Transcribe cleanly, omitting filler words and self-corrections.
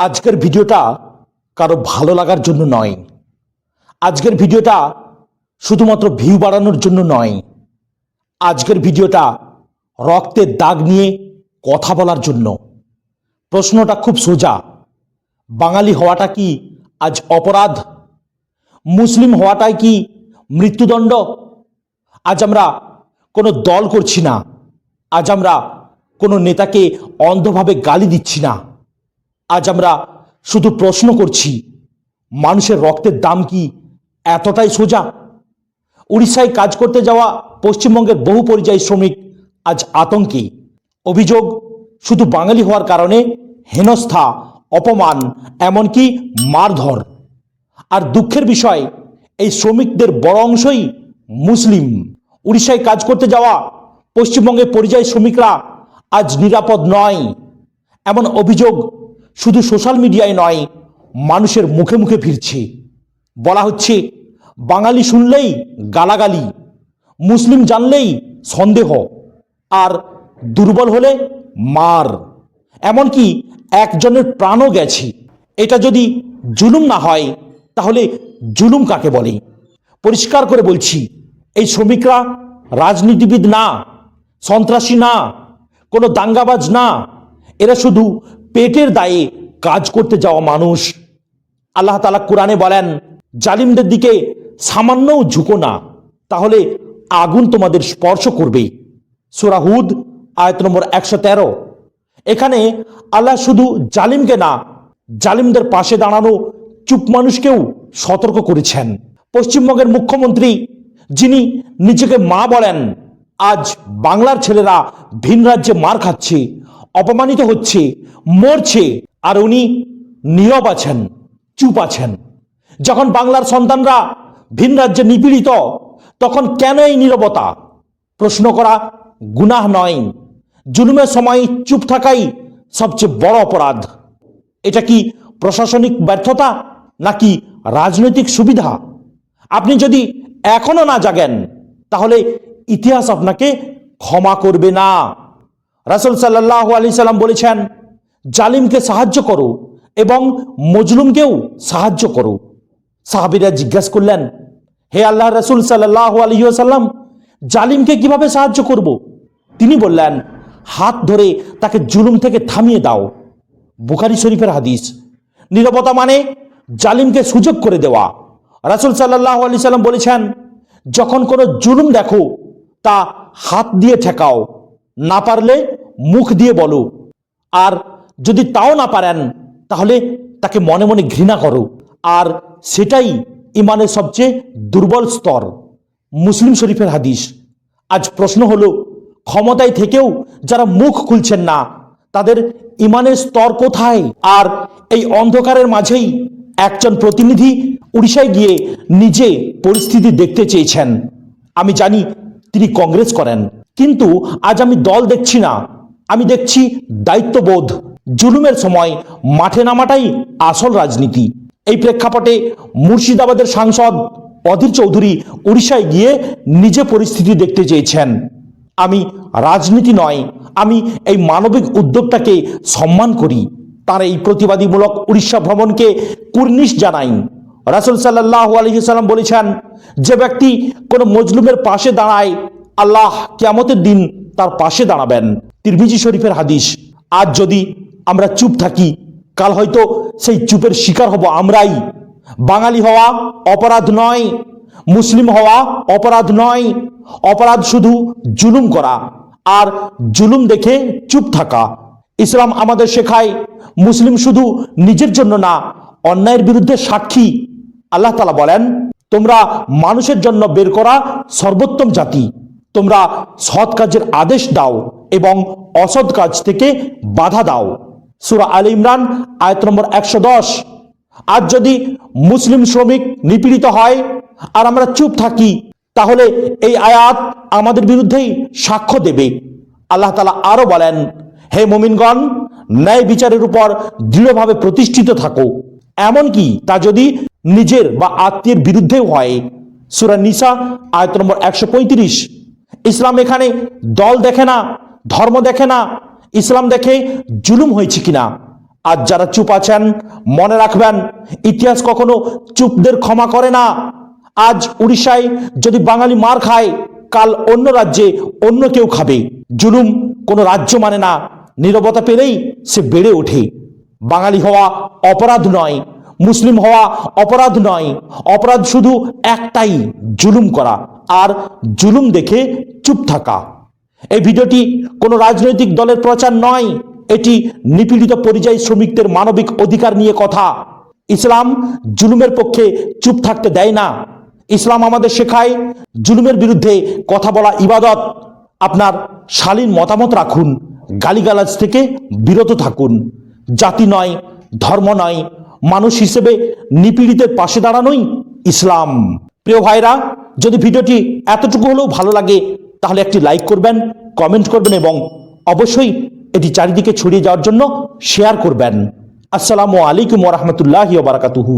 আজকের ভিডিওটা কারো ভালো লাগার জন্য নয়। আজকের ভিডিওটা শুধুমাত্র ভিউ বাড়ানোর জন্য নয়। আজকের ভিডিওটা রক্তের দাগ নিয়ে কথা বলার জন্য। প্রশ্নটা খুব সোজা, বাঙালি হওয়াটা কি আজ অপরাধ? মুসলিম হওয়াটাই কি মৃত্যুদণ্ড? আজ আমরা কোনো দল করছি না, আজ আমরা কোনো নেতাকে অন্ধভাবে গালি দিচ্ছি না। আজ আমরা শুধু প্রশ্ন করছি, মানুষের রক্তের দাম কি এতটাই সোজা? উড়িষ্যায় কাজ করতে যাওয়া পশ্চিমবঙ্গের বহু পরিযায়ী শ্রমিক আজ আতঙ্কে। অভিযোগ, শুধু বাঙালি হওয়ার কারণে হেনস্থা, অপমান, এমনকি মারধর। আর দুঃখের বিষয়, এই শ্রমিকদের বড় অংশই মুসলিম। উড়িষ্যায় কাজ করতে যাওয়া পশ্চিমবঙ্গের পরিযায়ী শ্রমিকরা আজ নিরাপদ নয়, এমন অভিযোগ শুধু সোশ্যাল মিডিয়ায় নয়, মানুষের মুখে মুখে ফিরছে। বলা হচ্ছে, বাঙালি শুনলেই গালাগালি, মুসলিম জানলেই সন্দেহ, আর দুর্বল হলে মার। এমনকি একজনের প্রাণও গেছে। এটা যদি জুলুম না হয়, তাহলে জুলুম কাকে বলে? পরিষ্কার করে বলছি, এই শ্রমিকরা রাজনীতিবিদ না, সন্ত্রাসী না, কোনো দাঙ্গাবাজ না। এরা শুধু পেটের দায়ে কাজ করতে যাওয়া মানুষ। আল্লাহ তাআলা কোরআনে বলেন, জালিমদের দিকে সামান্যও ঝুঁকো না, তাহলে আগুন তোমাদের স্পর্শ করবে। সূরা হুদ আয়াত নম্বর 113। এখানে আল্লাহ শুধু জালিমকে না, জালিমদের পাশে দাঁড়ানো চুপ মানুষকেও সতর্ক করেছেন। পশ্চিমবঙ্গের মুখ্যমন্ত্রী, যিনি নিজেকে মা বলেন, আজ বাংলার ছেলেরা ভিন রাজ্যে মার খাচ্ছে, অপমানিত হচ্ছে, মরছে, আর উনি নীরব আছেন, চুপ আছেন। যখন বাংলার সন্তানরা ভিন রাজ্যে নিপীড়িত, তখন কেন এই নীরবতা? প্রশ্ন করা গুনাহ নয়, জুলুমের সময় চুপ থাকাই সবচেয়ে বড় অপরাধ। এটা কি প্রশাসনিক ব্যর্থতা নাকি রাজনৈতিক সুবিধা? আপনি যদি এখনো না জাগেন, তাহলে ইতিহাস আপনাকে ক্ষমা করবে না। রাসূল সাল্লাল্লাহু আলাইহি সাল্লাম বলেছেন, জালিমকে সাহায্য করো এবং মজলুমকেও সাহায্য করো। সাহাবীরা জিজ্ঞাসা করলেন, হে আল্লাহর রাসূল সাল্লাল্লাহু আলাইহি ওয়াসাল্লাম, জালিমকে কিভাবে সাহায্য করব? তিনি বললেন, হাত ধরে তাকে জুলুম থেকে থামিয়ে দাও। বুখারী শরীফের হাদিস। নীরবতা মানে জালিমকে সুযোগ করে দেওয়া। রাসূল সাল্লাল্লাহু আলাইহি সাল্লাম বলেছেন, যখন কোনো জুলুম দেখো, তা হাত দিয়ে ঠেকাও, না পারলে মুখ দিয়ে বলো, আর যদি তাও না পারেন, তাহলে তাকে মনে মনে ঘৃণা করো। আর সেটাই ইমানের সবচেয়ে দুর্বল স্তর। মুসলিম শরীফের হাদিস। আজ প্রশ্ন হলো, ক্ষমতায় থেকেও যারা মুখ খুলছেন না, তাদের ইমানের স্তর কোথায়? আর এই অন্ধকারের মাঝেই একজন প্রতিনিধি উড়িষ্যায় গিয়ে নিজে পরিস্থিতি দেখতে চেয়েছেন। আমি জানি তিনি কংগ্রেস করেন, কিন্তু আজ আমি দল দেখছি না, আমি দেখছি দায়িত্ববোধ। জুলুমের সময় মাঠে নামাটাই আসল রাজনীতি। এই প্রেক্ষাপটে মুর্শিদাবাদের সাংসদ অধীর চৌধুরী উড়িষ্যায় গিয়ে নিজে পরিস্থিতি দেখতে চেয়েছেন। আমি রাজনীতি নয়, আমি এই মানবিক উদ্যোগটাকে সম্মান করি। তার এই প্রতিবাদীমূলক উড়িষ্যা ভ্রমণকে কুর্নিশ জানাই। রাসূল সাল্লাল্লাহু আলাইহি সাল্লাম বলেছেন, যে ব্যক্তি কোনো মজলুমের পাশে দাঁড়ায়, আল্লাহ কিয়ামতের দিন তার পাশে দাঁড়াবেন। তিরমিজি শরীফের হাদিস। আজ যদি আমরা চুপ থাকি, কাল হয়তো সেই চুপের শিকার হব আমরাই। বাঙালি হওয়া অপরাধ নয়, মুসলিম হওয়া অপরাধ নয়। অপরাধ শুধু জুলুম করা আর জুলুম দেখে চুপ থাকা। ইসলাম আমাদের শেখায়, মুসলিম শুধু নিজের জন্য না, অন্যায়ের বিরুদ্ধে সাক্ষী। আল্লাহ তাআলা বলেন, তোমরা মানুষের জন্য বের করা সর্বোত্তম জাতি, তোমরা সৎ কাজের আদেশ দাও এবং অসৎ কাজ থেকে বাধা দাও। সূরা আলে ইমরান আয়াত নম্বর 110। আজ যদি মুসলিম শ্রমিক নিপীড়িত হয় আর আমরা চুপ থাকি, তাহলে এই আয়াত আমাদের বিরুদ্ধেই সাক্ষ্য দেবে। আল্লাহ তাআলা আরো বলেন, হে মুমিনগণ, ন্যায় বিচারের উপর দৃঢ়ভাবে প্রতিষ্ঠিত থাকো, এমনকি তা যদি নিজের বা আত্মীয়ের বিরুদ্ধেও হয়। সূরা নিসা আয়াত নম্বর 135। ইসলাম এখানে দল দেখে না, ধর্ম দেখে না, ইসলাম দেখে জুলুম হয়েছে কিনা। আজ যারা চুপ আছেন মনে রাখবেন, ইতিহাস কখনো চুপদের ক্ষমা করে না। আজ উড়িষ্যায় যদি বাঙালি মার খায়, কাল অন্য রাজ্যে অন্য কেউ খাবে। জুলুম কোনো রাজ্য মানে না, নীরবতা পেলেই সে বেড়ে ওঠে। বাঙালি হওয়া অপরাধ নয়, মুসলিম হওয়া অপরাধ নয়, অপরাধ শুধু একটাই, জুলুম করা আর জুলুম দেখে চুপ থাকা। এই ভিডিওটি কোনো রাজনৈতিক দলের প্রচার নয়, এটি নিপীড়িত পরিযায়ী শ্রমিকদের মানবিক অধিকার নিয়ে কথা। ইসলাম জুলুমের পক্ষে চুপ থাকতে দেয় না। ইসলাম আমাদের শেখায় জুলুমের বিরুদ্ধে কথা বলা ইবাদত। আপনার শালীন মতামত রাখুন, গালিগালাজ থেকে বিরত থাকুন। জাতি নয়, ধর্ম নয়, মানুষ হিসেবে নিপীড়িতের পাশে দাঁড়ানোই ইসলাম। প্রিয় ভাইরা, যদি ভিডিওটি এতটুকু হলেও ভালো লাগে তাহলে একটি লাইক করবেন, কমেন্ট করবেন এবং অবশ্যই এটি চারিদিকে ছড়িয়ে যাওয়ার জন্য শেয়ার করবেন। আসসালামু আলাইকুম ওয়া রাহমাতুল্লাহি ওয়া বারাকাতুহু।